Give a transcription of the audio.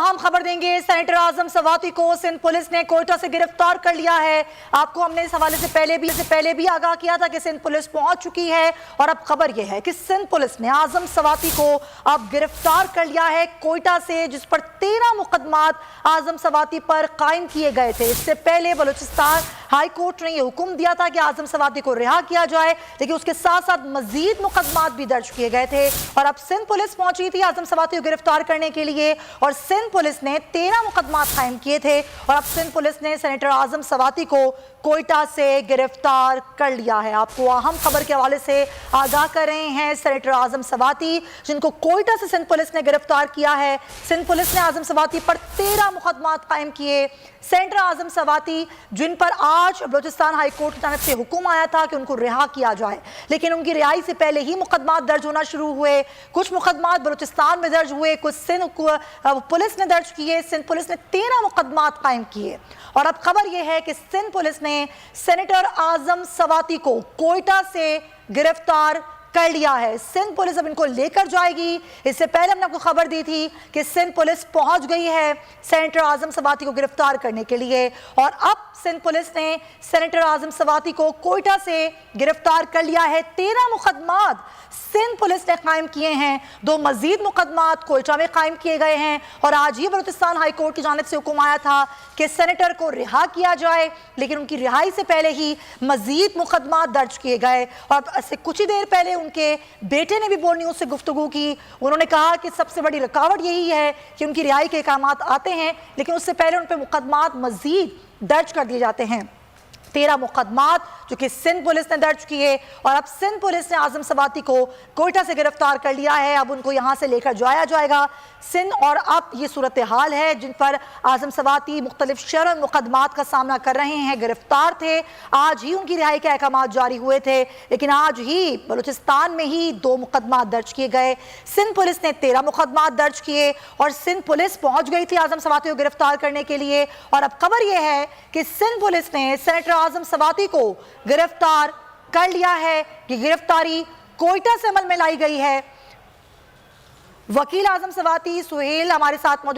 अहम खबर देंगे। सेनेटर आजम सवाती को सिंध पुलिस ने कोयटा से गिरफ्तार कर लिया है। आपको हमने इस हवाले से पहले भी आगाह किया था कि सिंध पुलिस पहुंच चुकी है और अब खबर यह है कि सिंध पुलिस ने आजम सवाती को अब गिरफ्तार कर लिया है कोयटा से, जिस पर 13 मुकदमात आजम सवाती पर कायम किए गए थे। इससे पहले बलूचिस्तान हाई कोर्ट ने यह हुक्म दिया था कि आजम सवाती को रिहा किया जाए, लेकिन उसके साथ साथ मजीद मुकदमात भी दर्ज किए गए थे और अब सिंध पुलिस पहुंची थी आजम सवाती को गिरफ्तार करने के लिए और सिंध पुलिस ने 13 मुकदमात कायम किए थे और अब सिंध पुलिस ने सेनेटर आजम सवाती को कोयटा से गिरफ्तार कर लिया है। आपको अहम खबर के हवाले से आगाह कर रहे हैं। सेनेटर आजम सवाती, जिनको कोयटा से सिंध पुलिस ने गिरफ्तार किया है। सिंध पुलिस ने आजम सवाती पर 13 मुकदमात कायम किए। सेनेटर आजम सवाती, जिन पर आज बलूचिस्तान हाई कोर्ट की तरफ से हुक्म आया था कि उनको रिहा किया जाए, लेकिन उनकी रिहाई से पहले ही मुकदमात दर्ज होना शुरू हुए। कुछ मुकदमात बलूचिस्तान में दर्ज हुए, कुछ सिंध पुलिस ने दर्ज किए। सिंध पुलिस ने 13 मुकदमात कायम किए और अब खबर यह है कि सिंध पुलिस ने सेनेटर आजम सवाती को कोयटा से गिरफ्तार कर लिया है। सिंध पुलिस अब इनको लेकर जाएगी। इससे पहले हमने आपको खबर दी थी कि सिंध पुलिस पहुंच गई है सेनेटर आजम सवाती को गिरफ्तार करने के लिए और अब सिंध पुलिस ने सेनेटर आजम सवाती को कोयटा से गिरफ्तार कर लिया है। 13 मुकदमात सिंध पुलिस ने कायम किए हैं, 2 मजीद मुकदमात कोयटा में कायम किए गए हैं और आज ही बलूचिस्तान हाई कोर्ट की जानिब से हुक्म आया था कि सेनेटर को रिहा किया जाए, लेकिन उनकी रिहाई से पहले ही मजीद मुकदमात दर्ज किए गए और इससे कुछ ही देर पहले उनके बेटे ने भी बोल न्यूज़ से गुफ्तगू की। उन्होंने कहा कि सबसे बड़ी रुकावट यही है कि उनकी रिहाई के अहकामात आते हैं, लेकिन उससे पहले उन पर मुकदमात मजीद दर्ज कर दिए जाते हैं। 13 मुकदमात जो कि सिंध पुलिस ने दर्ज किए और अब सिंध पुलिस ने आजम सवाती को कोयटा से गिरफ्तार कर लिया है। अब उनको यहां से लेकर जाया जाएगा सिंध और अब ये सूरत हाल है जिन पर आजम सवाती मुख्तलिफ शरम मुकदमात का सामना कर रहे हैं। गिरफ्तार थे, आज ही उनकी रिहाई के अहकाम जारी हुए थे, लेकिन आज ही बलूचिस्तान में ही 2 मुकदमात दर्ज किए गए। सिंध पुलिस ने 13 मुकदमात दर्ज किए और सिंध पुलिस पहुंच गई थी आजम सवाती को गिरफ्तार करने के लिए और अब खबर यह है कि सिंध पुलिस ने सेनेटर आजम सवाती को गिरफ्तार कर लिया है। कि गिरफ्तारी कोयटा से अमल में लाई गई है। वकील आजम सवाती सुहेल हमारे साथ मौजूद